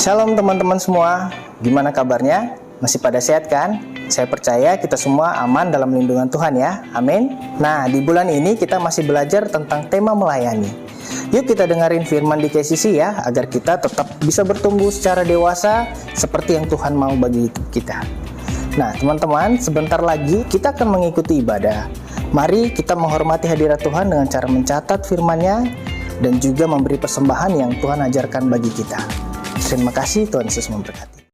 Shalom teman-teman semua, gimana kabarnya? Masih pada sehat kan? Saya percaya kita semua aman dalam lindungan Tuhan ya, amin. Nah, di bulan ini kita masih belajar tentang tema melayani. Yuk kita dengerin firman di KCC ya, agar kita tetap bisa bertumbuh secara dewasa seperti yang Tuhan mau bagi hidup kita. Nah teman-teman, sebentar lagi kita akan mengikuti ibadah. Mari kita menghormati hadirat Tuhan dengan cara mencatat firman-Nya dan juga memberi persembahan yang Tuhan ajarkan bagi kita. Terima kasih, Tuhan Yesus memberkati.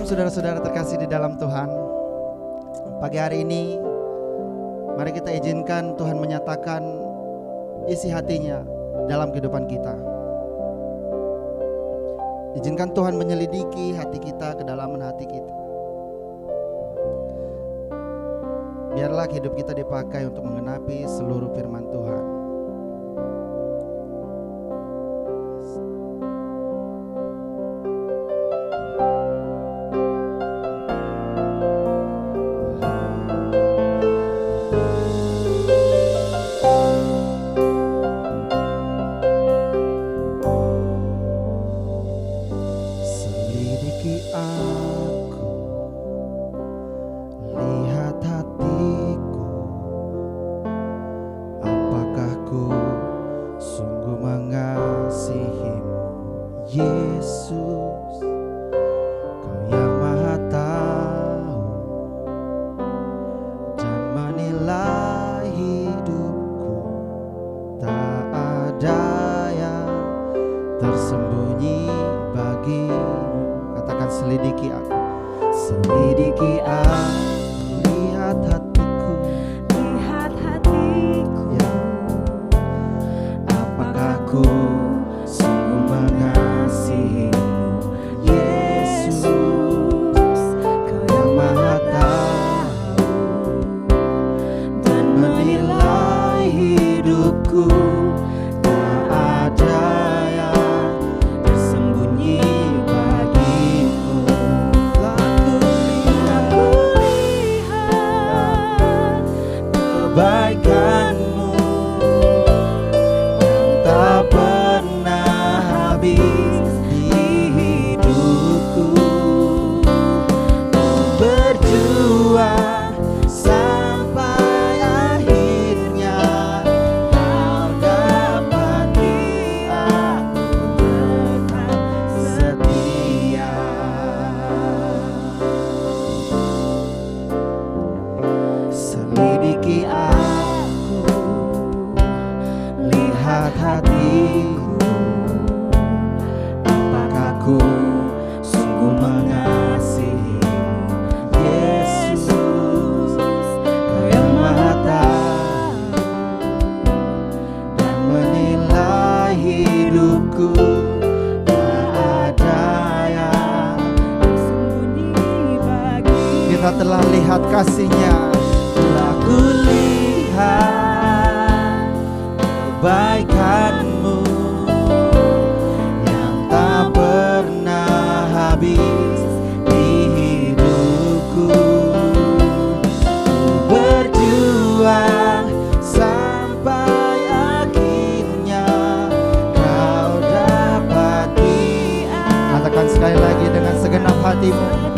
Saudara-saudara terkasih di dalam Tuhan, pagi hari ini mari kita izinkan Tuhan menyatakan isi hatinya dalam kehidupan kita. Izinkan Tuhan menyelidiki hati kita, kedalaman hati kita. Biarlah hidup kita dipakai untuk menggenapi seluruh firman Tuhan. Kita telah lihat kasih-Nya, telah kulihat kebaikan-Mu yang tak pernah habis di hidupku. Ku berjuang sampai akhirnya Kau dapati. Katakan sekali lagi dengan segenap hatimu.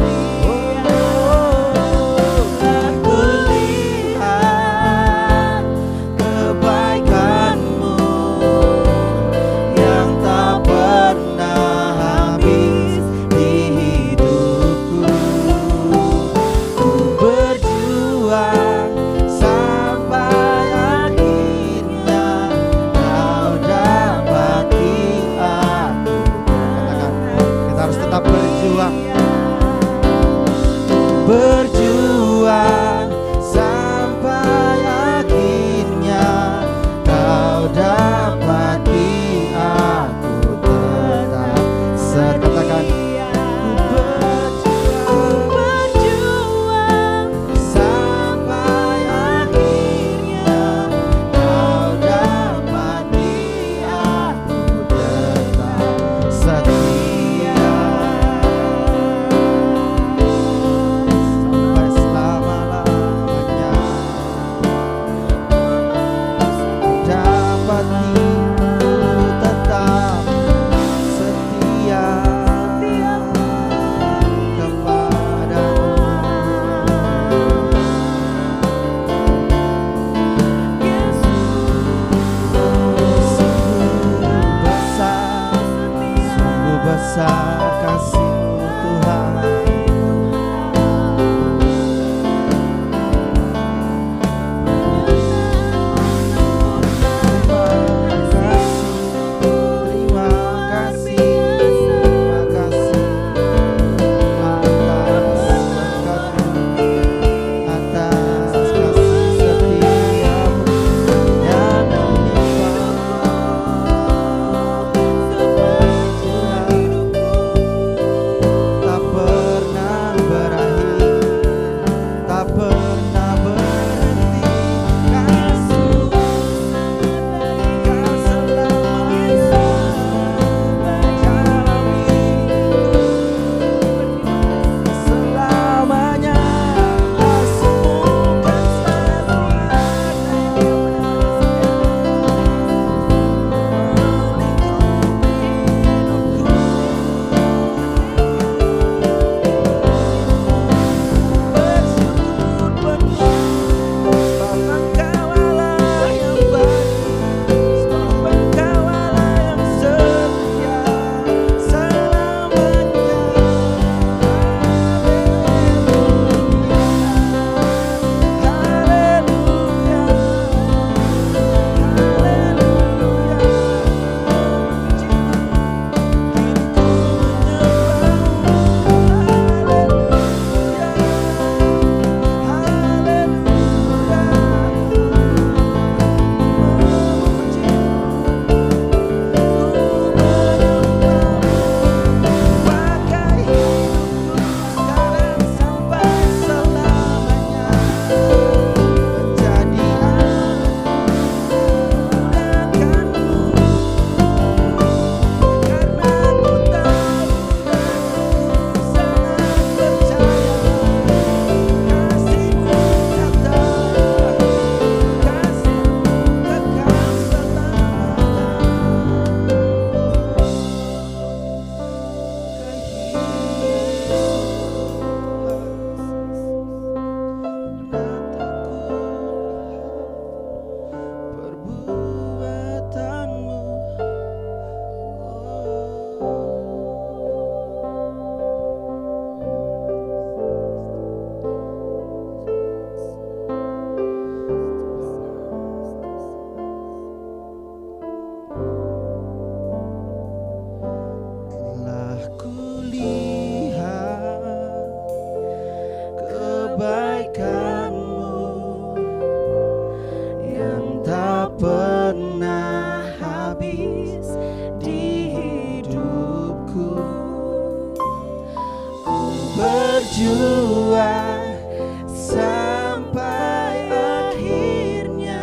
berjuang sampai akhirnya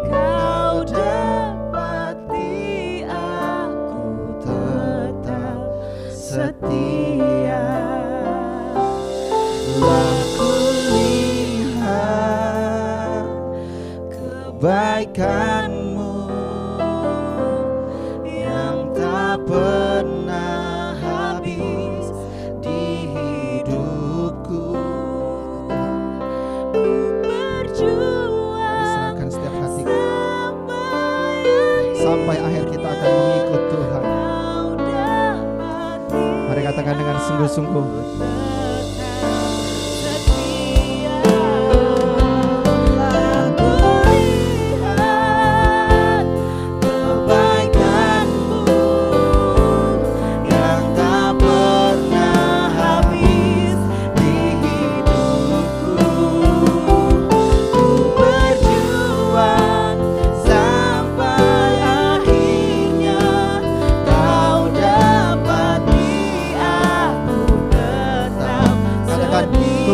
kau dapati aku tetap setia. Aku lihat kebaikanmu yang tak pernah habis di hidupku. Berjuang serahkan setiap hatiku sampai akhir kita akan mengikut Tuhan. Mari katakan dengan sungguh-sungguh.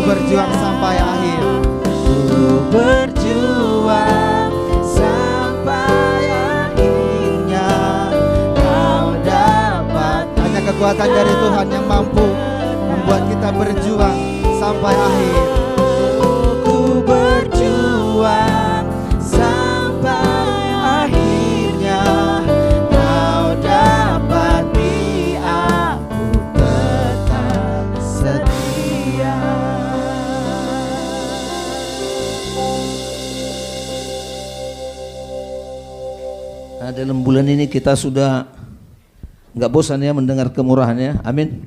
Berjuang sampai akhir. Ku berjuang sampai akhirnya kau dapat. Hanya kekuatan dari Tuhan yang mampu membuat kita berjuang sampai akhir. Ku berjuang sampai akhirnya kau dapati aku tetap setia. Nah, dalam bulan ini kita sudah nggak bosan ya mendengar kemurahannya, amin.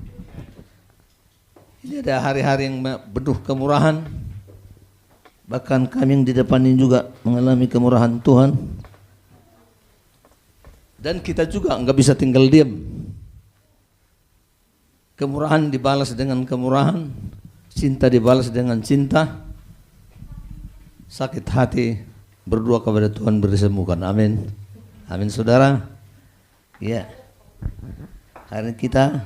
Ini ada hari-hari yang penuh kemurahan. Bahkan kami yang di depan ini juga mengalami kemurahan Tuhan. Dan kita juga nggak bisa tinggal diam. Kemurahan dibalas dengan kemurahan, cinta dibalas dengan cinta. Sakit hati berdoa kepada Tuhan disembuhkan, amin. Amin saudara. Ya. Hari ini kita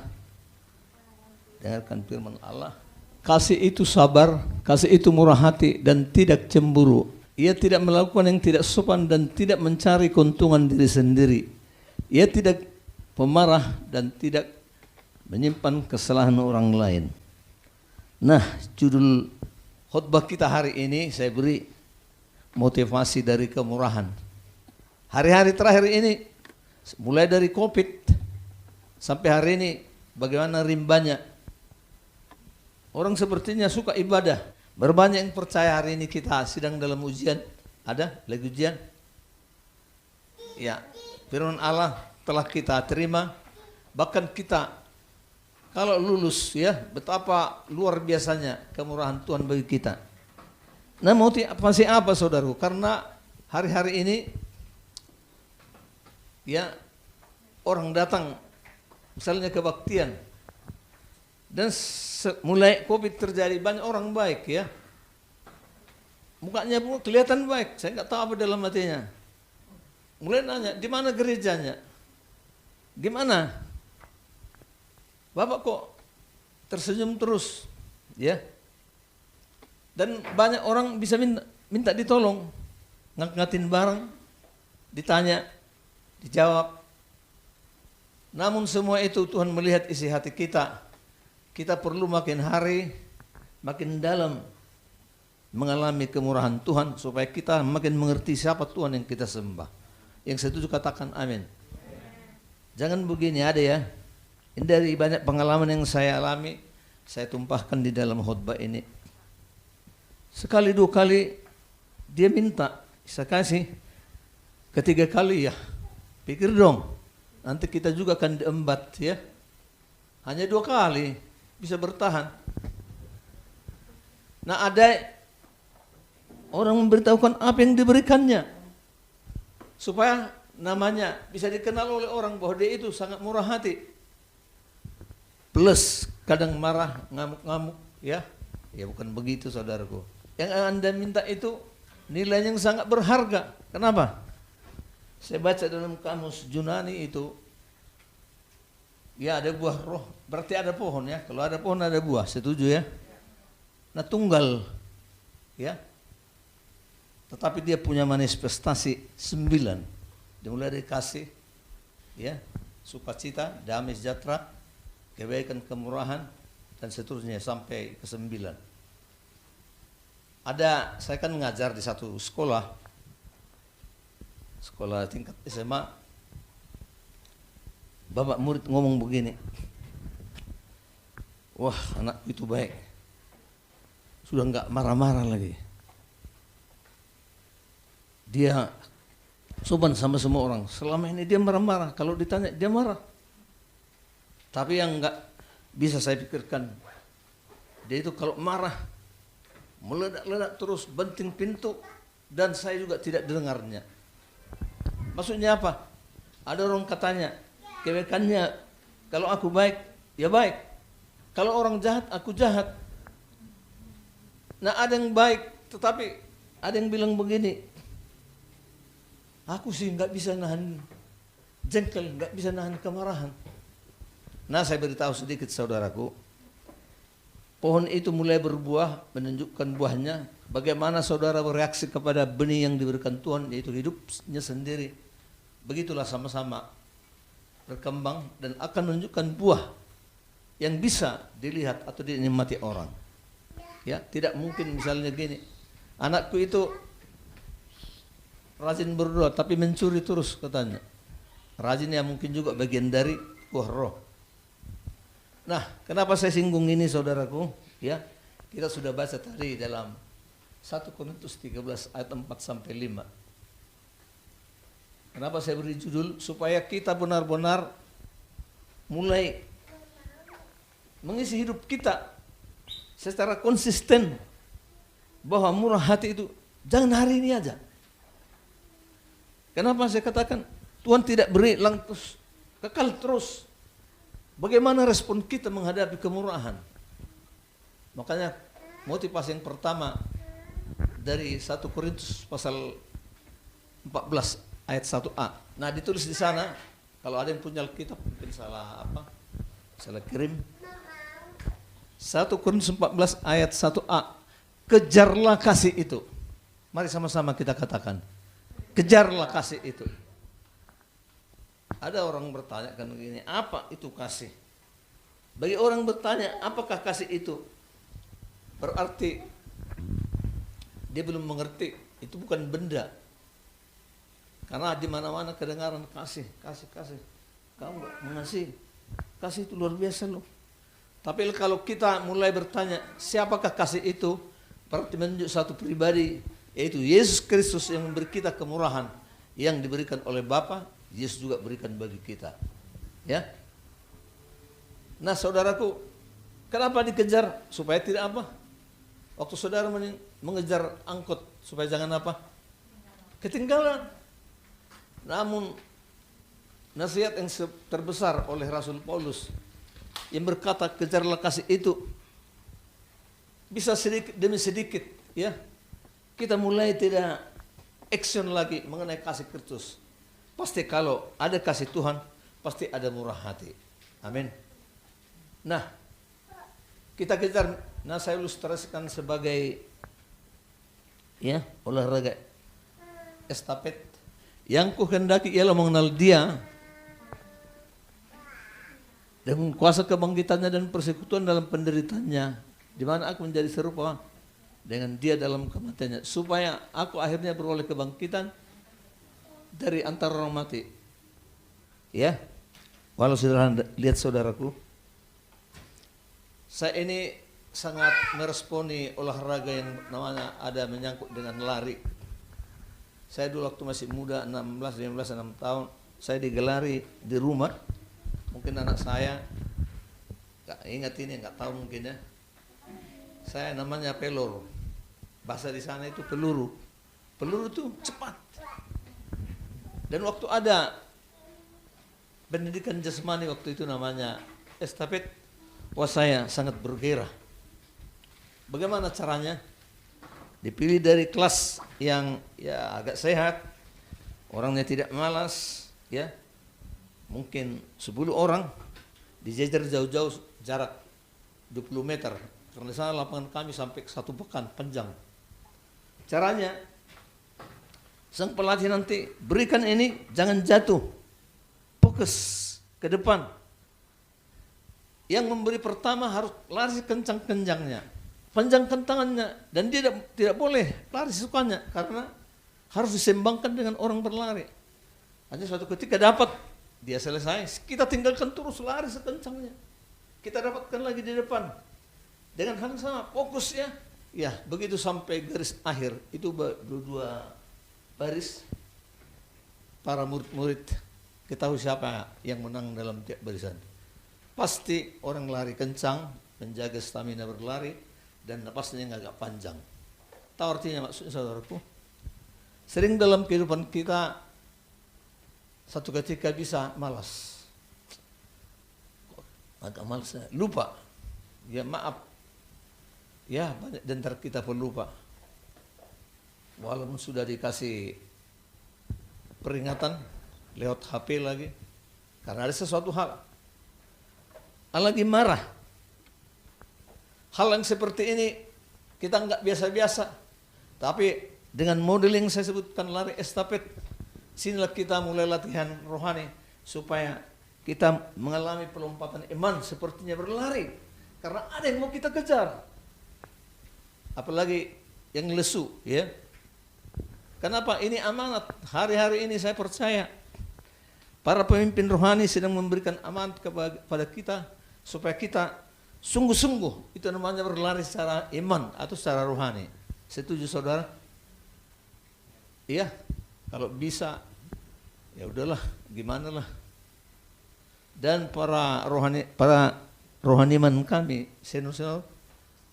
dengarkan firman Allah. Kasih itu sabar, kasih itu murah hati dan tidak cemburu. Ia tidak melakukan yang tidak sopan dan tidak mencari keuntungan diri sendiri. Ia tidak pemarah dan tidak menyimpan kesalahan orang lain. Nah, judul khotbah kita hari ini saya beri motivasi dari kemurahan. Hari-hari terakhir ini, mulai dari COVID sampai hari ini, bagaimana rimbanya. Orang sepertinya suka ibadah. Berbanyak yang percaya hari ini kita sedang dalam ujian. Ada lagi ujian? Ya, firman Allah telah kita terima. Bahkan kita kalau lulus ya, betapa luar biasanya kemurahan Tuhan bagi kita. Nah, motivasi apa saudaraku? Karena hari-hari ini ya orang datang misalnya kebaktian dan mulai COVID terjadi banyak orang baik ya, mukanya pun kelihatan baik, saya nggak tahu apa dalam hatinya. Mulai nanya di mana gerejanya, gimana Bapak kok tersenyum terus ya, dan banyak orang bisa minta ditolong ngangkatin barang, ditanya dijawab. Namun semua itu Tuhan melihat isi hati kita. Kita perlu makin hari makin dalam mengalami kemurahan Tuhan supaya kita makin mengerti siapa Tuhan yang kita sembah. Yang setuju katakan amin. Jangan begini, ada ya. Ini dari banyak pengalaman yang saya alami, saya tumpahkan di dalam khotbah ini. Sekali dua kali dia minta, saya kasih. Ketiga kali ya, pikir dong, nanti kita juga akan diembat ya. Hanya 2 kali bisa bertahan. Nah, ada orang memberitahukan apa yang diberikannya supaya namanya bisa dikenal oleh orang bahwa dia itu sangat murah hati. Plus kadang marah, ngamuk-ngamuk ya. Ya bukan begitu saudaraku. Yang Anda minta itu nilai yang sangat berharga. Kenapa? Saya baca dalam kamus Yunani itu Ya ada buah roh, berarti ada pohon ya. Kalau ada pohon ada buah, setuju ya. Nah tunggal ya. Tetapi dia punya manifestasi 9. Dimulai dari kasih, ya, sukacita, damai sejahtera, kebaikan, kemurahan, dan seterusnya sampai ke 9. Saya kan mengajar di satu sekolah tingkat SMA. Bapak murid ngomong begini, wah anakku itu baik, sudah enggak marah-marah lagi. Dia sopan sama semua orang. Selama ini dia marah-marah, kalau ditanya dia marah. Tapi yang enggak bisa saya pikirkan, dia itu kalau marah meledak-ledak terus, banting pintu, dan saya juga tidak dengarnya. Maksudnya apa? Ada orang katanya, kebaikannya, kalau aku baik, ya baik. Kalau orang jahat, aku jahat. Nah ada yang baik, tetapi ada yang bilang begini, aku sih nggak bisa nahan jengkel, nggak bisa nahan kemarahan. Nah saya beritahu sedikit saudaraku, pohon itu mulai berbuah, menunjukkan buahnya. Bagaimana saudara bereaksi kepada benih yang diberikan Tuhan, yaitu hidupnya sendiri. Begitulah sama-sama berkembang dan akan menunjukkan buah yang bisa dilihat atau dinikmati orang. Ya, tidak mungkin misalnya gini, anakku itu rajin berdoa tapi mencuri terus katanya. Rajin ya mungkin juga bagian dari buah roh. Nah, kenapa saya singgung ini saudaraku? Ya, kita sudah baca tadi dalam 1 Korintus 13 ayat 4 sampai 5. Kenapa saya beri judul? Supaya kita benar-benar mulai mengisi hidup kita secara konsisten bahwa murah hati itu jangan hari ini aja. Kenapa saya katakan Tuhan tidak beri lantas kekal terus? Bagaimana respon kita menghadapi kemurahan? Makanya motivasi yang pertama dari 1 Korintus pasal 14 ayat 1a. Nah ditulis di sana, kalau ada yang punya Alkitab mungkin salah kirim. 1 Korintus 14 ayat 1a. Kejarlah kasih itu. Mari sama-sama kita katakan. Kejarlah kasih itu. Ada orang bertanya kan begini, apa itu kasih? Bagi orang bertanya, apakah kasih itu? Berarti dia belum mengerti, itu bukan benda. Karena di mana-mana kedengaran kasih. Kamu enggak mengasihi. Kasih itu luar biasa loh. Tapi kalau kita mulai bertanya, siapakah kasih itu? Berarti menunjuk satu pribadi, yaitu Yesus Kristus yang memberi kita kemurahan yang diberikan oleh Bapa, Yesus juga berikan bagi kita. Ya. Nah, saudaraku, kenapa dikejar? Supaya tidak apa? Waktu saudara mengejar angkot, supaya jangan apa? Ketinggalan. Namun nasihat yang terbesar oleh Rasul Paulus yang berkata kejarlah kasih itu, bisa sedikit demi sedikit ya kita mulai tidak action lagi mengenai kasih Kristus. Pasti kalau ada kasih Tuhan pasti ada murah hati. Amin. Nah kita kejar. Nah saya ilustrasikan sebagai ya olahraga estafet. Yang kuhendaki ialah mengenal Dia dengan kuasa kebangkitannya dan persekutuan dalam penderitaannya, di mana aku menjadi serupa dengan Dia dalam kematiannya, supaya aku akhirnya beroleh kebangkitan dari antara orang mati. Ya, walau saudara lihat saudaraku, saya ini sangat meresponi olahraga yang namanya ada menyangkut dengan lari. Saya dulu waktu masih muda, 16, 15, 6 tahun, saya digelari di rumah. Mungkin anak saya gak ingat ini, gak tahu mungkin ya. Saya namanya pelor. Bahasa di sana itu peluru. Peluru itu cepat. Dan waktu ada pendidikan jasmani waktu itu namanya estafet, wah saya sangat bergairah. Bagaimana caranya? Dipilih dari kelas yang ya agak sehat, orangnya tidak malas, ya mungkin 10 orang, dijejer jauh-jauh jarak 20 meter. Karena di sana lapangan kami sampai 1 pekan panjang. Caranya, sang pelatih nanti berikan ini, jangan jatuh. Fokus ke depan. Yang memberi pertama harus lari kencang-kencangnya. Panjangkan tangannya. Dan dia tidak boleh lari sukanya. Karena harus diseimbangkan dengan orang berlari. Hanya suatu ketika dapat, dia selesai. Kita tinggalkan terus lari sekencangnya. Kita dapatkan lagi di depan. Dengan hal yang sama, fokus ya. Ya, begitu sampai garis akhir. Itu dua baris. Para murid-murid ketahui siapa yang menang dalam tiap barisan. Pasti orang lari kencang, menjaga stamina berlari, dan napasnya yang agak panjang. Tahu artinya maksudnya saudaraku? Sering dalam kehidupan kita, satu ketika bisa malas. Agak malas, lupa. Ya maaf. Ya banyak di antara kita pelupa. Walaupun sudah dikasih peringatan lewat HP lagi. Karena ada sesuatu hal. Lagi marah. Hal yang seperti ini kita nggak biasa-biasa. Tapi dengan model yang saya sebutkan lari estafet, sinilah kita mulai latihan rohani supaya kita mengalami pelompatan iman sepertinya berlari. Karena ada yang mau kita kejar. Apalagi yang lesu, ya. Kenapa? Ini amanat. Hari-hari ini saya percaya para pemimpin rohani sedang memberikan amanat kepada kita supaya kita sungguh-sungguh, itu namanya berlari secara iman atau secara rohani. Setuju saudara? Iya. Kalau bisa, ya udahlah, gimana lah. Dan para rohaniman kami, senior,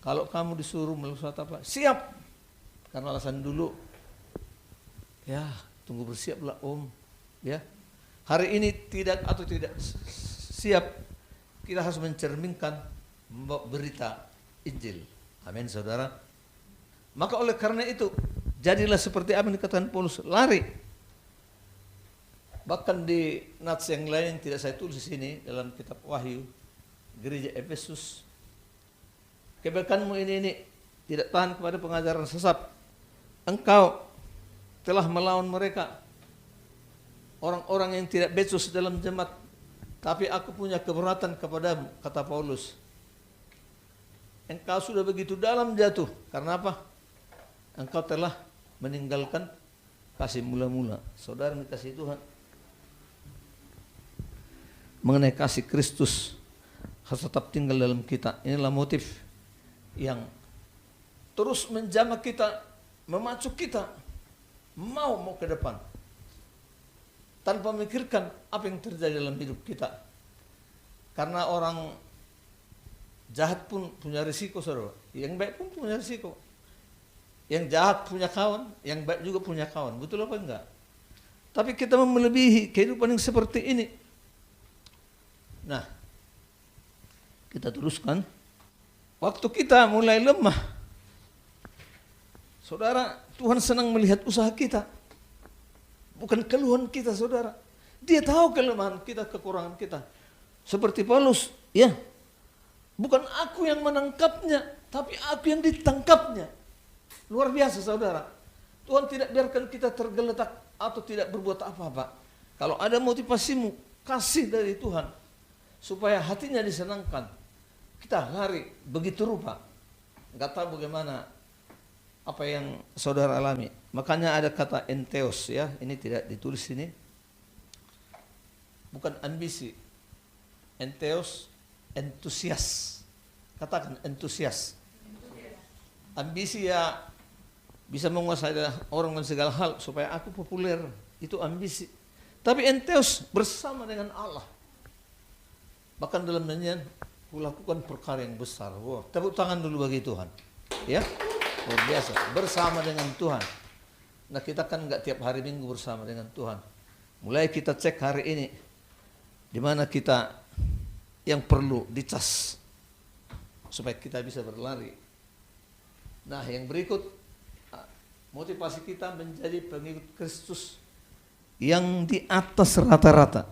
kalau kamu disuruh melakukan apa, siap. Karena alasan dulu, ya tunggu bersiaplah om. Ya, hari ini tidak siap, kita harus mencerminkan membawa berita Injil. Amin saudara. Maka oleh karena itu, jadilah seperti apa yang dikatakan Paulus, lari. Bahkan di nats yang lain yang tidak saya tulis di sini dalam kitab Wahyu, gereja Efesus, kebaikanmu ini tidak tahan kepada pengajaran sesat. Engkau telah melawan mereka, orang-orang yang tidak becus dalam jemaat. Tapi aku punya keberatan kepadamu, kata Paulus. Engkau sudah begitu dalam jatuh. Karena apa? Engkau telah meninggalkan kasih mula-mula. Saudara dikasih Tuhan, mengenai kasih Kristus harus tetap tinggal dalam kita. Inilah motif yang terus menjamah kita, memacu kita mau ke depan tanpa memikirkan apa yang terjadi dalam hidup kita. Karena orang jahat pun punya risiko, saudara. Yang baik pun punya risiko. Yang jahat punya kawan, yang baik juga punya kawan. Betul apa enggak? Tapi kita melebihi kehidupan yang seperti ini. Nah, kita teruskan. Waktu kita mulai lemah, saudara, Tuhan senang melihat usaha kita. Bukan keluhan kita, saudara. Dia tahu kelemahan kita, kekurangan kita. Seperti Paulus, ya. Bukan aku yang menangkapnya, tapi aku yang ditangkapnya. Luar biasa, saudara. Tuhan tidak biarkan kita tergeletak atau tidak berbuat apa-apa. Kalau ada motivasimu, kasih dari Tuhan, supaya hatinya disenangkan. Kita lari begitu rupa, nggak tahu bagaimana apa yang saudara alami. Makanya ada kata entheos, ya, ini tidak ditulis ini. Bukan ambisi, entheos, entusias. Katakan entusias. Ambisi ya bisa menguasai orang dan segala hal supaya aku populer, itu ambisi. Tapi entheos bersama dengan Allah. Bahkan dalam nyanyian, kulakukan perkara yang besar. Wow, tepuk tangan dulu bagi Tuhan. Ya, luar biasa. Bersama dengan Tuhan. Nah, kita kan nggak tiap hari Minggu bersama dengan Tuhan. Mulai kita cek hari ini, di mana kita yang perlu dicas supaya kita bisa berlari. Nah, yang berikut, motivasi kita menjadi pengikut Kristus yang di atas rata-rata.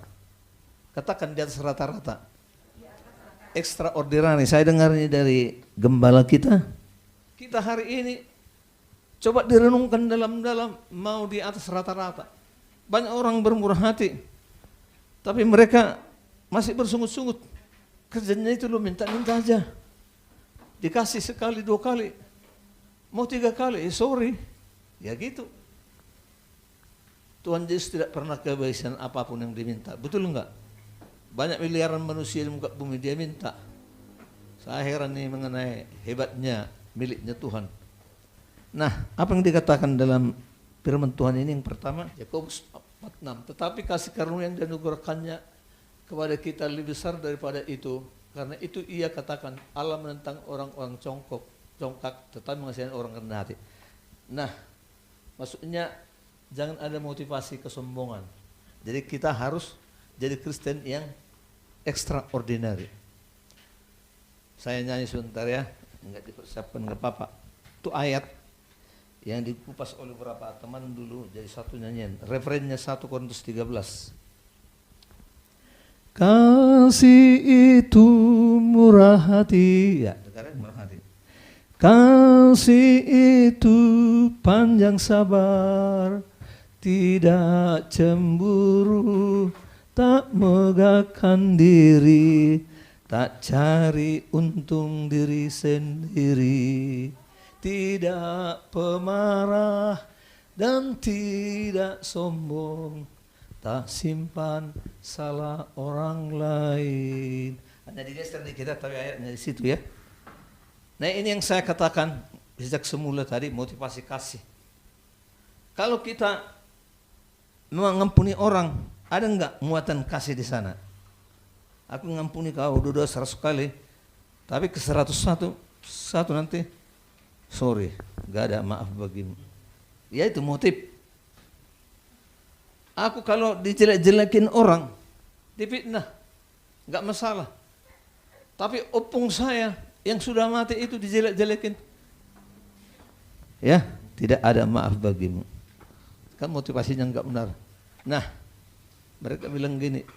Katakan di atas rata-rata. extraordinary. Saya dengar ini dari gembala kita. Kita hari ini coba direnungkan dalam-dalam, mau di atas rata-rata. Banyak orang bermurah hati, tapi mereka masih bersungut-sungut. Kerjanya itu lo minta-minta aja. Dikasih sekali, 2 kali. Mau 3 kali, sorry. Ya gitu. Tuhan Yesus tidak pernah kebiasaan apapun yang diminta. Betul enggak? Banyak miliaran manusia di muka bumi dia minta. Saya heran nih mengenai hebatnya miliknya Tuhan. Nah, apa yang dikatakan dalam firman Tuhan ini yang pertama, Yakobus 4:6. Tetapi kasih karunia yang dianugerahkannya kepada kita lebih besar daripada itu. Karena itu ia katakan, Allah menentang orang-orang congkak, tetapi mengasihi orang rendah hati. Nah, maksudnya jangan ada motivasi kesombongan. Jadi kita harus jadi Kristen yang extraordinary. Saya nyanyi sebentar ya, enggak dipersiapkan enggak apa-apa. Itu ayat yang dikupas oleh beberapa teman dulu jadi satu nyanyian. Referennya 1 Korintus 13. Kasih itu murah hati. Ya, dengarkan murah hati. Kasih itu panjang sabar, tidak cemburu, tak megahkan diri, tak cari untung diri sendiri, tidak pemarah dan tidak sombong, tak simpan salah orang lain. Hanya digeser di kita tapi ayatnya di situ ya. Nah ini yang saya katakan sejak semula tadi, motivasi kasih. Kalau kita mengampuni orang, ada enggak muatan kasih di sana? Aku mengampuni kau udah 100 kali, tapi ke 101 nanti, sorry, enggak ada maaf bagimu. Ya itu motif. Aku kalau dijelek-jelekin orang, difitnah, enggak masalah. Tapi opung saya yang sudah mati itu dijelek-jelekin, ya tidak ada maaf bagimu. Kan motivasinya enggak benar. Nah, mereka bilang gini,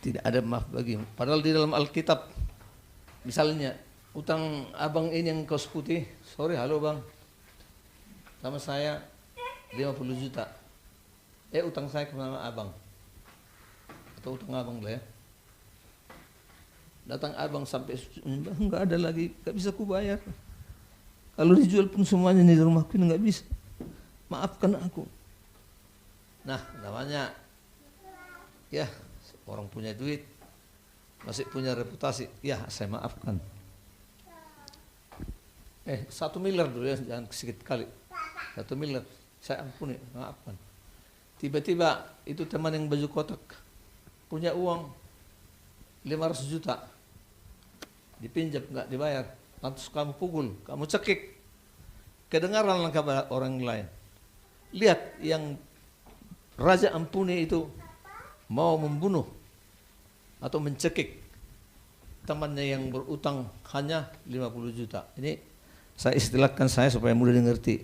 tidak ada maaf bagimu. Padahal di dalam Alkitab, misalnya utang abang ini yang kaos putih, sorry halo bang, sama saya 50 juta. Utang saya ke abang, atau utang abang lah ya. Datang abang sampai enggak ada lagi, enggak bisa ku bayar. Kalau dijual pun semuanya di rumahku enggak bisa. Maafkan aku. Nah, namanya ya orang punya duit, masih punya reputasi, ya saya maafkan. 1 miliar dulu ya, jangan sedikit kali. 1 miliar, saya ampuni, maafkan. Tiba-tiba itu teman yang baju kotak punya uang 500 juta, dipinjam nggak dibayar, lantas kamu pukul, kamu cekik, kedengaran kabar orang lain. Lihat yang Raja ampuni itu mau membunuh atau mencekik temannya yang berutang hanya 50 juta. Ini saya istilahkan saya supaya mudah dimengerti.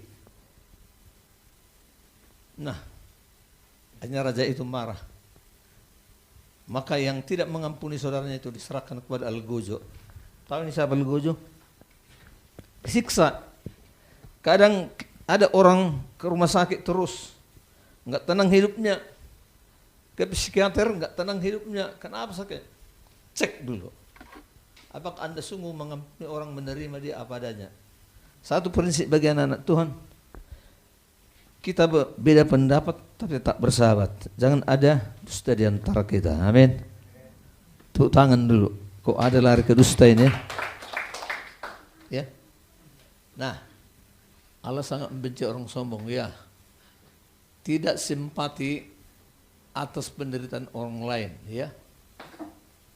Nah, akhirnya raja itu marah. Maka yang tidak mengampuni saudaranya itu diserahkan kepada Algojo. Tahu ini siapa Algojo? Siksa. Kadang ada orang ke rumah sakit terus, nggak tenang hidupnya. Ke psikiater nggak tenang hidupnya. Kenapa sakit? Cek dulu. Apakah Anda sungguh mengampuni orang, menerima dia apa adanya? Satu prinsip bagi anak-anak Tuhan. Kita beda pendapat tapi tetap bersahabat. Jangan ada dusta di antara kita. Amin. Tepuk tangan dulu. Kok ada lari ke dusta ini? Ya. Nah, Allah sangat membenci orang sombong. Ya. Tidak simpati atas penderitaan orang lain. Ya.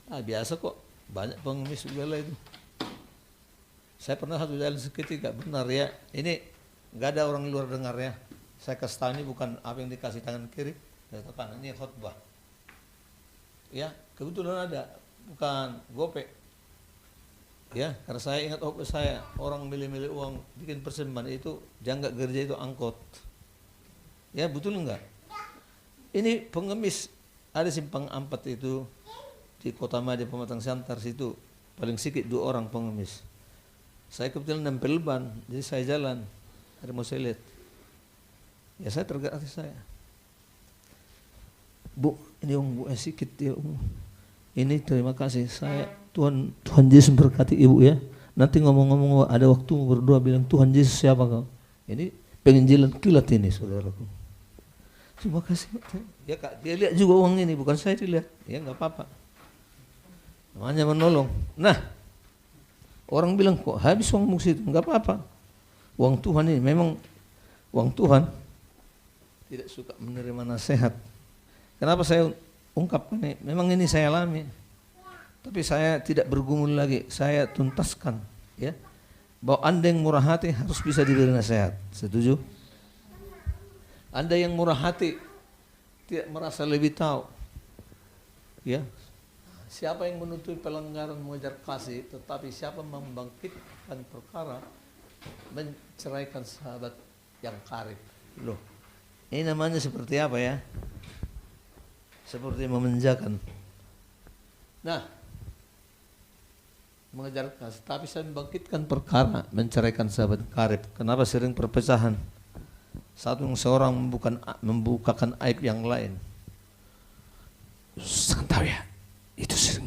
Nah, biasa kok. Banyak pengemis bela itu. Saya pernah satu jalan seketika, benar ya. Ini nggak ada orang luar dengar ya. Saya kasih tahu ini bukan apa yang dikasih tangan kiri, tangan ini khotbah. Ya, kebetulan ada, bukan gope. Ya, karena saya ingat saya orang milih-milih uang bikin persembahan itu, jangan gereja itu angkot. Ya, betul enggak? Ini pengemis, ada simpang 4 itu di Kota Madi Pematang Siantar situ paling sedikit 2 orang pengemis. Saya kebetulan nempel ban, jadi saya jalan, ada mau saya lihat. Ya saya tergerak hati saya. Bu, ini Bu sedikit ya Ini terima kasih saya Tuhan Yesus berkati ibu ya. Nanti ngomong-ngomong ada waktu berdua bilang Tuhan Yesus siapa kau? Ini penginjilan kilat ini saudaraku. Terima kasih. Ya Kak, dia lihat juga uang ini bukan saya dilihat. Ya nggak apa-apa. Namanya menolong. Nah, orang bilang kok habis uang muksi itu nggak apa-apa. Uang Tuhan ini memang uang Tuhan tidak suka menerima nasihat. Kenapa saya ungkapkan ini? Memang ini saya alami. Tapi saya tidak bergumul lagi. Saya tuntaskan, ya, bahwa Anda yang murah hati harus bisa diberi nasihat. Setuju? Anda yang murah hati tidak merasa lebih tahu, ya. Siapa yang menutupi pelanggaran mengejar kasih, tetapi siapa membangkitkan perkara menceraikan sahabat yang karib. Loh, ini namanya seperti apa ya? Seperti memenjakan. Nah, mengejar kasih, tapi saya membangkitkan perkara menceraikan sahabat karib. Kenapa sering perpecahan? Satu seorang membukakan aib yang lain. Jangan tahu ya, itu sering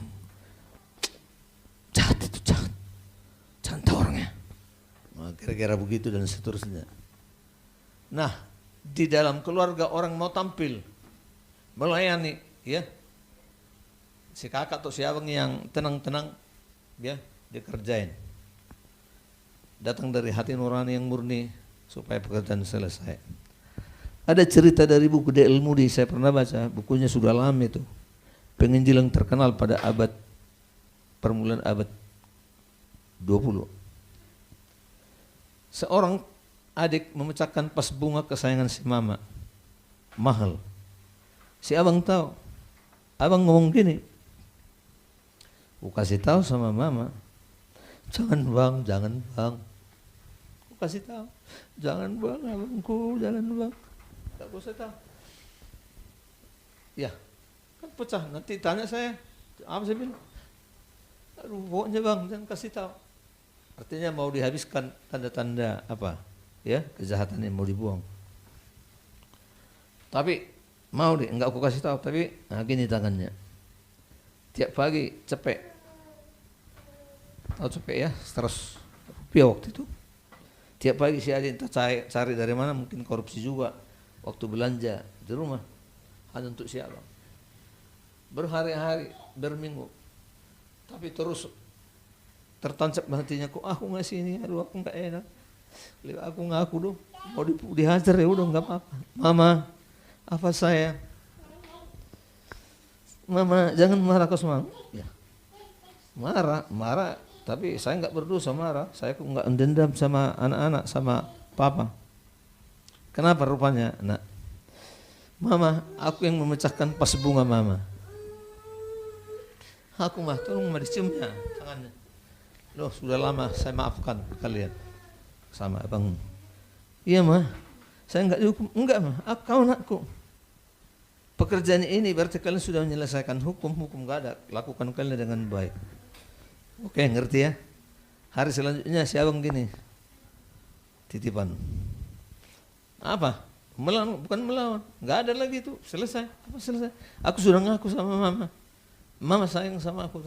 jahat, itu jahat. Jangan tahu orangnya. Nah, kira-kira begitu dan seterusnya. Nah, di dalam keluarga orang mau tampil, melayani, ya. Si kakak atau si abang yang tenang-tenang, ya, dikerjain. Datang dari hati nurani yang murni supaya pekerjaan selesai. Ada cerita dari buku D.L. Moody, saya pernah baca, bukunya sudah lama itu. Penginjilan terkenal pada permulaan abad 20. Seorang adik memecahkan pas bunga kesayangan si mama. Mahal. Si abang tahu. Abang ngomong gini, aku kasih tahu sama mama, jangan bang. Aku kasih tahu, jangan bang, abangku, jangan bang. Tak usah tahu. Ya, kan pecah. Nanti tanya saya, apa saya bilang? Aduh, pokoknya bang, jangan kasih tahu. Artinya mau dihabiskan tanda-tanda apa? Ya, kejahatan yang mau dibuang. Tapi mau deh, enggak aku kasih tahu. Tapi nah gini tangannya. Tiap pagi cepek. Tahu cepek ya? 100 rupiah waktu itu. Tiap pagi si adik entah cari dari mana, mungkin korupsi juga. Waktu belanja di rumah hanya untuk si abang. Berhari-hari, berminggu. Tapi terus tertancap hatinya, kok aku ngasih ini, aduh aku nggak enak. Aku ngaku dong, mau dihajar ya udah nggak apa-apa. Mama, apa saya? Mama jangan marah kau semua. Ya. Marah, tapi saya nggak berdosa marah. Saya nggak dendam sama anak-anak, sama papa. Kenapa rupanya? Nah, mama, aku yang memecahkan pas bunga mama. Aku mah, tolong mah diciumnya tangannya. Loh, sudah lama saya maafkan kalian sama abang. Iya mah, saya enggak dihukum. Enggak mah, kau anakku. Pekerjaan ini berarti kalian sudah menyelesaikan hukum enggak ada. Lakukan kalian dengan baik. Oke, ngerti ya? Hari selanjutnya si abang gini, titipan. Apa? Melawan, bukan melawan. Enggak ada lagi itu, selesai. Apa selesai? Aku sudah ngaku sama mama. Mama sayang sama aku.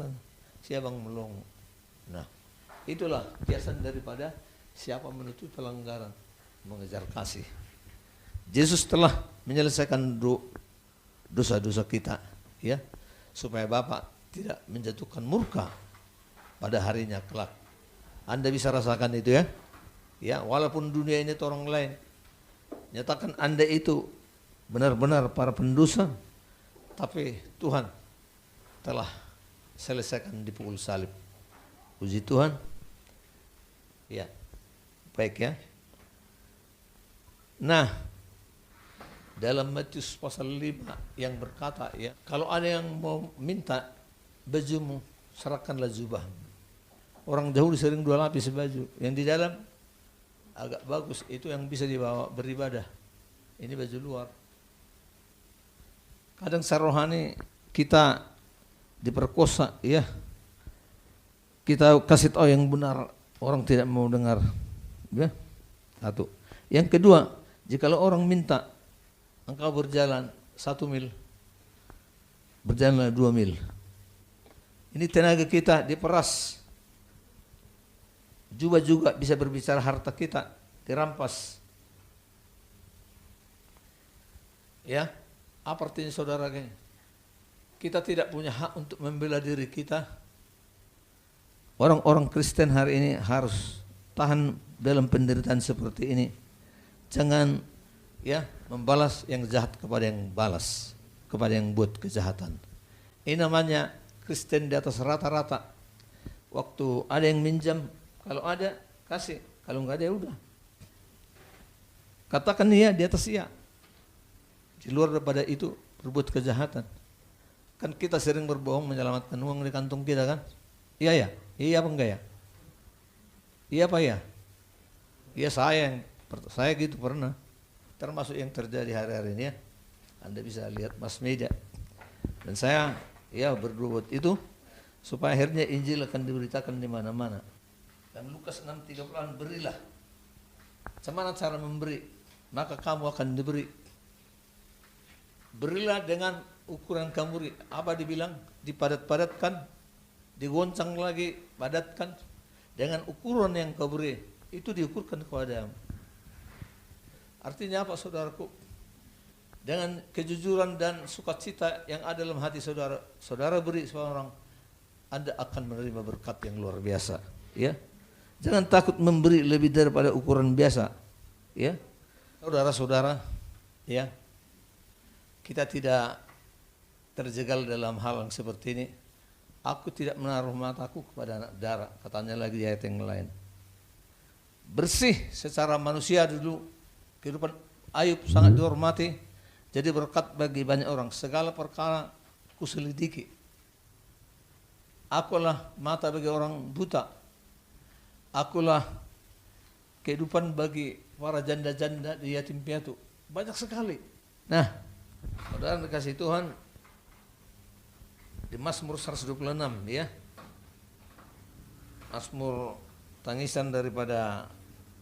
Si abang melongo. Nah, itulah kiasan daripada siapa menutupi pelanggaran mengejar kasih. Yesus telah menyelesaikan dosa-dosa kita, ya, supaya Bapa tidak menjatuhkan murka pada harinya kelak. Anda bisa rasakan itu ya. Ya, walaupun dunia ini orang lain nyatakan Anda itu benar-benar para pendosa, tapi Tuhan telah selesaikan di pukul salib. Puji Tuhan. Ya. Baik ya. Nah, dalam Matius pasal 5 yang berkata ya, kalau ada yang mau minta bajumu, serahkanlah jubah. Orang dahulu sering 2 lapis baju, yang di dalam agak bagus, itu yang bisa dibawa beribadah. Ini baju luar. Kadang secara rohani kita diperkosa, ya. Kita kasih tahu yang benar, orang tidak mau dengar. Ya. Satu. Yang kedua, jikalau orang minta engkau berjalan 1 mil, berjalanlah 2 mil. Ini tenaga kita diperas. Juga bisa berbicara harta kita dirampas. Ya, apa artinya saudara? Kita tidak punya hak untuk membela diri kita. Orang-orang Kristen hari ini harus tahan dalam penderitaan seperti ini. Jangan ya membalas yang jahat kepada yang balas, kepada yang buat kejahatan. Ini namanya Kristen di atas rata-rata. Waktu ada yang minjam, kalau ada kasih, kalau enggak ada ya udah. Katakan iya di atas iya. Di luar daripada itu berbuat kejahatan. Kan kita sering berbohong menyelamatkan uang di kantong kita kan? Iya ya? Iya apa enggak ya? Iya apa ya? Iya saya gitu pernah. Termasuk yang terjadi hari-hari ini ya. Anda bisa lihat mass media. Dan saya ya berbuat itu supaya akhirnya Injil akan diberitakan di mana-mana. Dan Lukas 6:30 berilah. Bagaimana cara memberi? Maka kamu akan diberi. Berilah dengan ukuran kamu beri. Apa dibilang? Dipadat-padatkan, digoncang lagi, padatkan. Dengan ukuran yang kau beri, itu diukurkan kepadamu. Artinya apa saudaraku? Dengan kejujuran dan sukacita yang ada dalam hati saudara, saudara beri seorang, Anda akan menerima berkat yang luar biasa. Ya, jangan takut memberi lebih daripada ukuran biasa. Ya, saudara-saudara, ya, kita tidak terjegal dalam hal yang seperti ini. Aku tidak menaruh mataku kepada anak darah, katanya lagi di ayat yang lain. Bersih secara manusia dulu, kehidupan Ayub sangat dihormati, jadi berkat bagi banyak orang. Segala perkara kuselidiki. Akulah mata bagi orang buta. Akulah kehidupan bagi para janda-janda di yatim piatu. Banyak sekali. Nah, saudara dikasih Tuhan, di Mazmur 126 ya. Mazmur tangisan daripada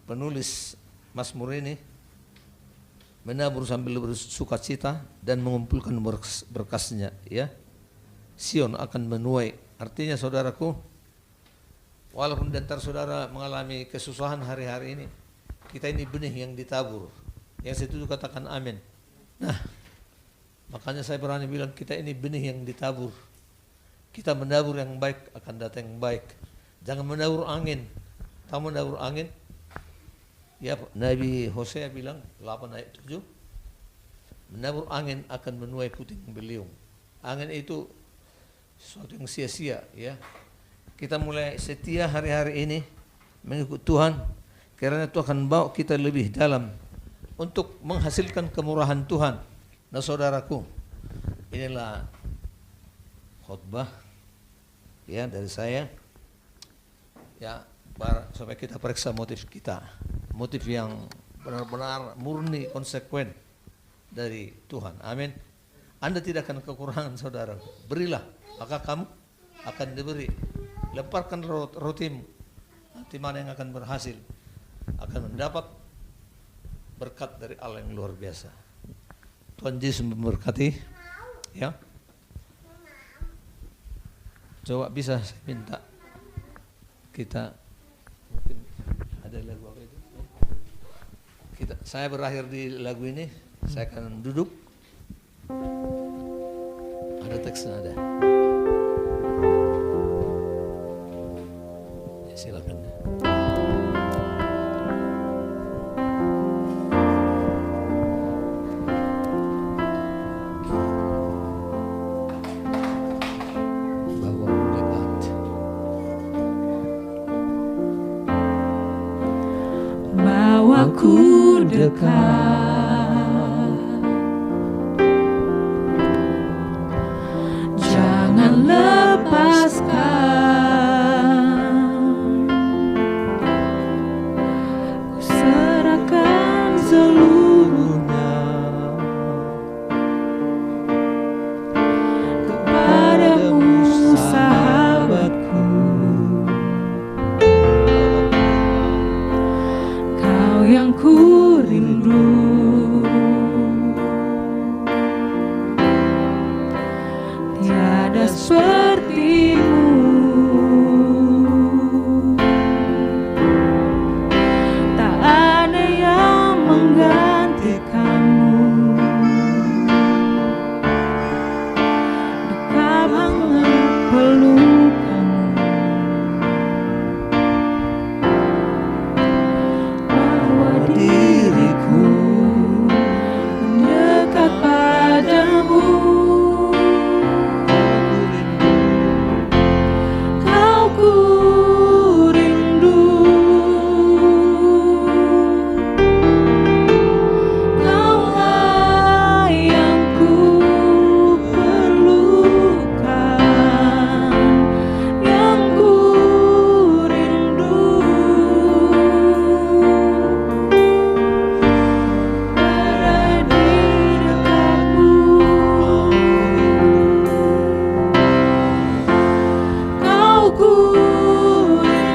penulis Mazmur ini, menabur sambil bersukacita dan mengumpulkan berkasnya ya. Sion akan menuai. Artinya saudaraku, walaupun di antara saudara mengalami kesusahan hari-hari ini, kita ini benih yang ditabur. Yang setuju katakan amin. Nah, makanya saya berani bilang kita ini benih yang ditabur. Kita menabur yang baik, akan datang yang baik. Jangan menabur angin. Kamu menabur angin, ya Nabi Hosea bilang 8 ayat 7, menabur angin akan menuai puting beliung. Angin itu sesuatu yang sia-sia ya. Kita mulai setia hari-hari ini mengikut Tuhan, karena itu akan bawa kita lebih dalam untuk menghasilkan kemurahan Tuhan. Nah saudaraku, inilah khotbah ya dari saya ya, supaya kita periksa motif kita, motif yang benar-benar murni, konsekuen dari Tuhan. Amin. Anda tidak akan kekurangan saudara. Berilah, maka kamu akan diberi. Lemparkan rotimu, nanti mana yang akan berhasil, akan mendapat berkat dari Allah yang luar biasa. Tuhan Yesus memberkati ya. Coba bisa saya minta kita, mungkin ada lagu apa itu? Saya berakhir di lagu ini, saya akan duduk. Ada teksnya ada. Ya, silakan. Ku dekat, jangan lepaskan, ku serahkan seluruhnya kepadamu ada sepertimu. Tak ada yang menggantikanmu. Dekat hangat pelukanmu. Bawa diriku mendekat padamu. Kau ku rindu. Kaulah yang ku perlukan, yang ku rindu. Berada di dekatmu. Kau ku rindu.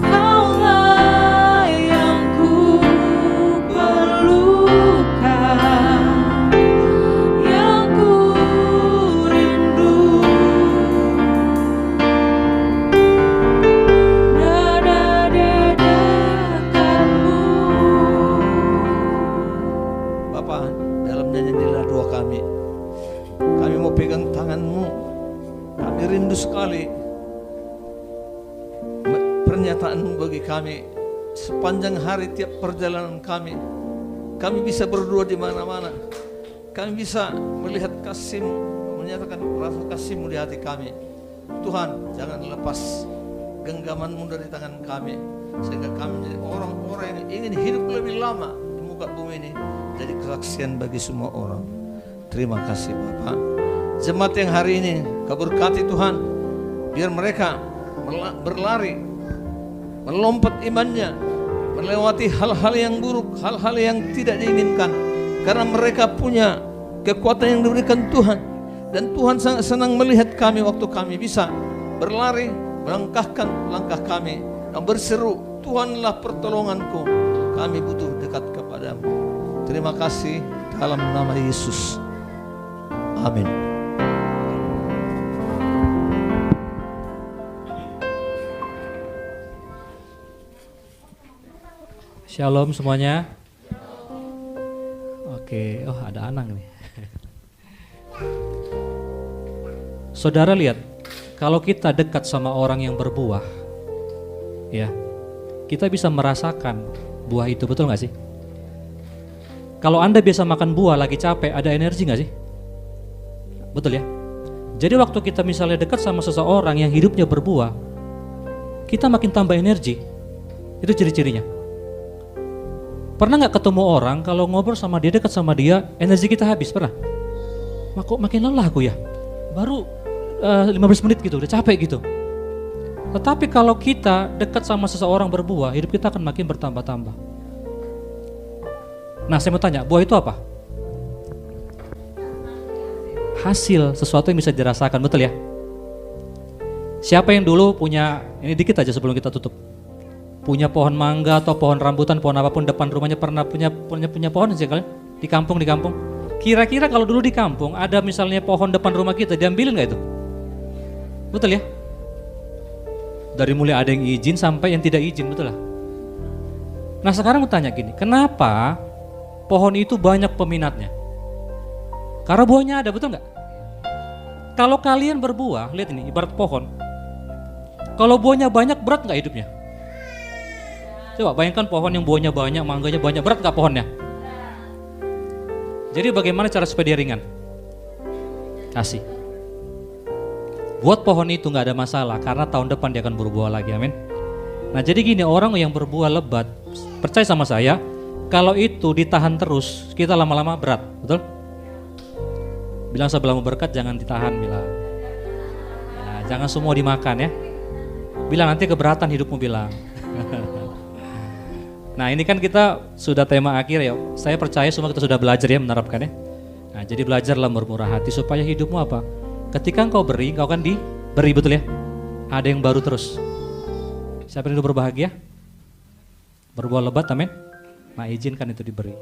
Kaulah yang ku perlukan, yang ku rindu. Berada di dekatmu. Bapa, dalam nyanyian inilah doa kami. Kami mau pegang tangan-Mu. Kami rindu sekali pernyataan-Mu bagi kami sepanjang hari tiap perjalanan kami. Kami bisa berdua di mana-mana. Kami bisa melihat kasih-Mu, menyatakan rasa kasih-Mu di hati kami. Tuhan, jangan lepas genggaman-Mu dari tangan kami, sehingga kami menjadi orang-orang yang ingin hidup lebih lama di muka bumi ini, jadi kesaksian bagi semua orang. Terima kasih Bapak. Jemaat yang hari ini Kau berkati Tuhan, biar mereka berlari, melompat imannya, melewati hal-hal yang buruk, hal-hal yang tidak diinginkan, karena mereka punya kekuatan yang diberikan Tuhan. Dan Tuhan sangat senang melihat kami waktu kami bisa berlari, melangkahkan langkah kami dan berseru, Tuhanlah pertolonganku, kami butuh dekat kepadamu. Terima kasih dalam nama Yesus. Amin. Shalom semuanya. Oke, oh ada Anang nih. Saudara lihat, kalau kita dekat sama orang yang berbuah, ya, kita bisa merasakan buah itu, betul nggak sih? Kalau Anda biasa makan buah lagi capek, ada energi nggak sih? Betul ya? Jadi waktu kita misalnya dekat sama seseorang yang hidupnya berbuah, kita makin tambah energi. Itu ciri-cirinya. Pernah nggak ketemu orang kalau ngobrol sama dia, dekat sama dia, energi kita habis? Pernah? Kok makin lelah aku ya? Baru 15 menit gitu, udah capek gitu. Tetapi kalau kita dekat sama seseorang berbuah, hidup kita akan makin bertambah-tambah. Nah, saya mau tanya, buah itu apa? Hasil sesuatu yang bisa dirasakan, betul ya? Siapa yang dulu punya, ini dikit aja sebelum kita tutup, punya pohon mangga atau pohon rambutan, pohon apapun depan rumahnya, pernah punya pohon sih kalian? Di kampung. Kira-kira kalau dulu di kampung ada misalnya pohon depan rumah kita, diambilin nggak itu? Betul ya? Dari mulai ada yang izin sampai yang tidak izin, betul lah. Nah sekarang mau tanya gini, kenapa pohon itu banyak peminatnya? Karena buahnya ada, betul nggak? Kalau kalian berbuah, lihat ini ibarat pohon. Kalau buahnya banyak, berat nggak hidupnya? Coba bayangkan pohon yang buahnya banyak, mangganya banyak, berat nggak pohonnya? Jadi bagaimana cara supaya dia ringan? Kasih. Buat pohon itu nggak ada masalah, karena tahun depan dia akan berbuah lagi, amin. Nah jadi gini, orang yang berbuah lebat, percaya sama saya, kalau itu ditahan terus, kita lama-lama berat, betul? Bilang sebelahmu berkat, jangan ditahan, bilang. Nah, jangan semua dimakan ya. Bilang nanti keberatan hidupmu, bilang. Nah ini kan kita sudah tema akhir ya, saya percaya semua kita sudah belajar ya menerapkan ya. Nah jadi belajarlah bermurah hati supaya hidupmu apa? Ketika engkau beri, engkau akan diberi, betul ya? Ada yang baru terus. Siapa yang hidup berbahagia? Berbuah lebat, amin? Nah izinkan itu diberi.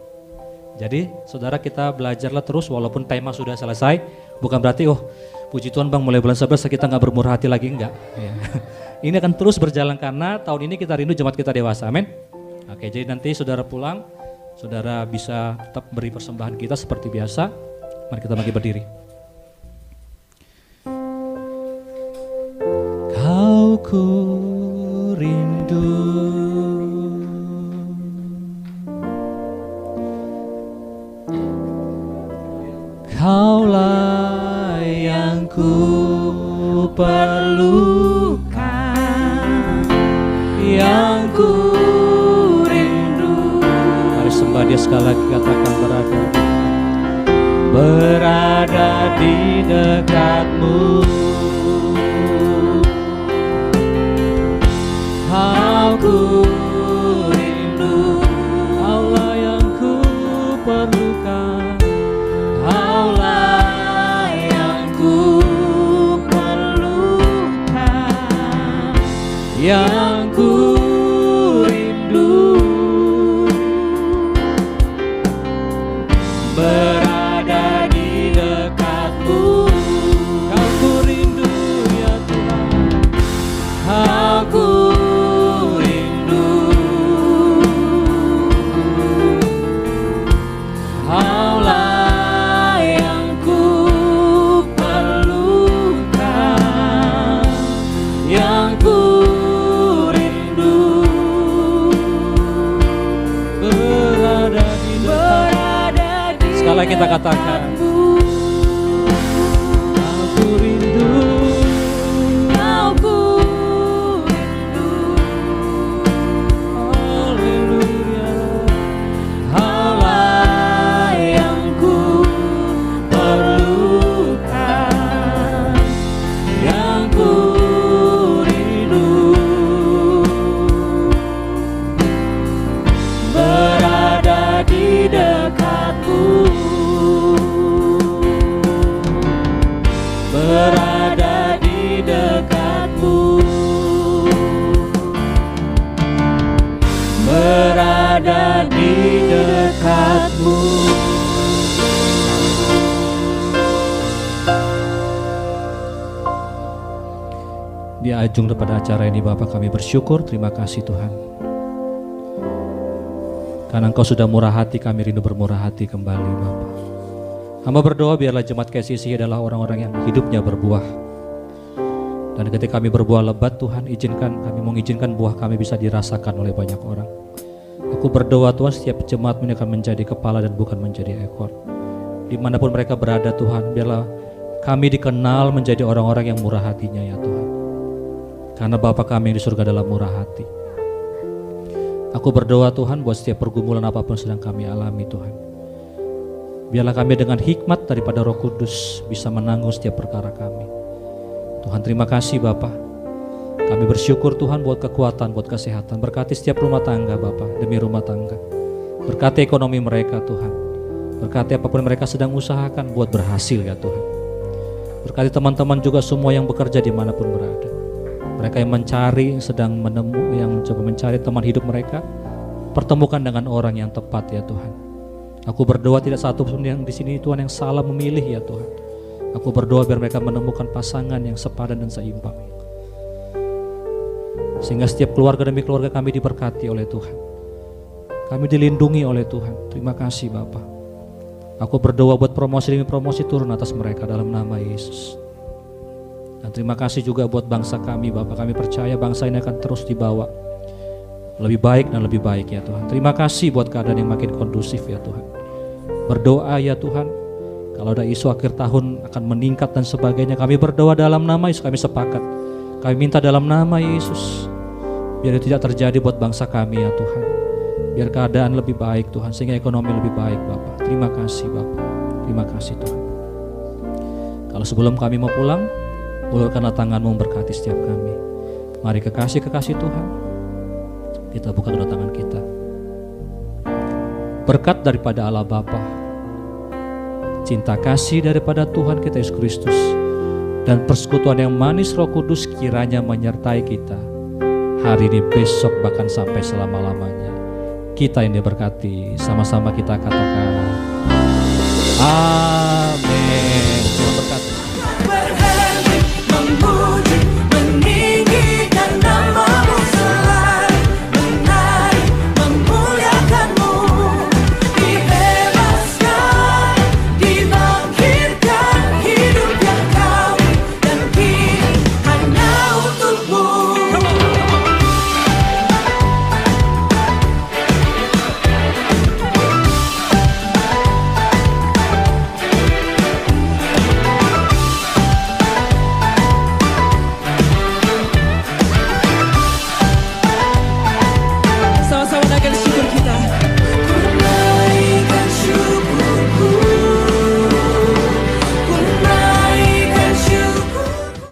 Jadi saudara kita belajarlah terus walaupun tema sudah selesai. Bukan berarti puji Tuhan Bang mulai bulan 11 kita nggak bermurah hati lagi, enggak. Ya. Ini akan terus berjalan karena tahun ini kita rindu jemaat kita dewasa, amin. Oke, jadi nanti saudara pulang, saudara bisa tetap beri persembahan kita seperti biasa. Mari kita bagi berdiri. Kau ku rindu, Kaulah yang ku perlukan, yang ku rindu. Mari sembah Dia sekali lagi, katakan berada di dekatmu. Ku rindu, Allah yang ku perlukan, Allah yang ku perlukan, yang ku rindu, berada di dekatmu. Kau ku rindu ya Tuhan, aku kita katakan aku rindu, aku rindu, haleluya, Allah yang ku perlukan, yang ku rindu, berada di dekatmu. Berada di dekatmu, berada di dekatmu. Di ajung daripada acara ini Bapa, kami bersyukur, terima kasih Tuhan. Karena Engkau sudah murah hati, kami rindu bermurah hati kembali Bapa. Hamba berdoa biarlah jemaat KCC adalah orang-orang yang hidupnya berbuah. Dan ketika kami berbuah lebat Tuhan, kami mengizinkan buah kami bisa dirasakan oleh banyak orang. Aku berdoa Tuhan, setiap jemaat ini akan menjadi kepala dan bukan menjadi ekor. Dimanapun mereka berada Tuhan, biarlah kami dikenal menjadi orang-orang yang murah hatinya ya Tuhan. Karena Bapa kami yang di surga adalah murah hati. Aku berdoa Tuhan buat setiap pergumulan apapun sedang kami alami Tuhan. Biarlah kami dengan hikmat daripada Roh Kudus bisa menanggung setiap perkara kami. Tuhan terima kasih Bapa. Kami bersyukur Tuhan buat kekuatan, buat kesehatan. Berkati setiap rumah tangga Bapa, demi rumah tangga. Berkati ekonomi mereka Tuhan. Berkati apapun mereka sedang usahakan buat berhasil ya Tuhan. Berkati teman-teman juga semua yang bekerja dimanapun berada. Mereka yang mencari, sedang yang mencoba mencari teman hidup mereka, pertemukan dengan orang yang tepat ya Tuhan. Aku berdoa tidak satu pun yang di sini Tuhan yang salah memilih ya Tuhan. Aku berdoa biar mereka menemukan pasangan yang sepadan dan seimbang. Sehingga setiap keluarga demi keluarga kami diberkati oleh Tuhan. Kami dilindungi oleh Tuhan. Terima kasih Bapa. Aku berdoa buat promosi demi promosi turun atas mereka dalam nama Yesus. Dan terima kasih juga buat bangsa kami Bapak. Kami percaya bangsa ini akan terus dibawa lebih baik dan lebih baik ya Tuhan. Terima kasih buat keadaan yang makin kondusif ya Tuhan. Berdoa ya Tuhan, kalau ada isu akhir tahun akan meningkat dan sebagainya, kami berdoa dalam nama Yesus, kami sepakat. Kami minta dalam nama Yesus, biar itu tidak terjadi buat bangsa kami ya Tuhan. Biar keadaan lebih baik Tuhan, sehingga ekonomi lebih baik Bapak. Terima kasih Bapak, terima kasih Tuhan. Kalau sebelum kami mau pulang, ulurkanlah tangan-Mu memberkati setiap kami. Mari kekasih-kekasih Tuhan, kita buka kedua tangan kita. Berkat daripada Allah Bapa, cinta kasih daripada Tuhan kita Yesus Kristus, dan persekutuan yang manis Roh Kudus kiranya menyertai kita hari ini, besok, bahkan sampai selama-lamanya. kita yang dia berkati. Sama-sama kita katakan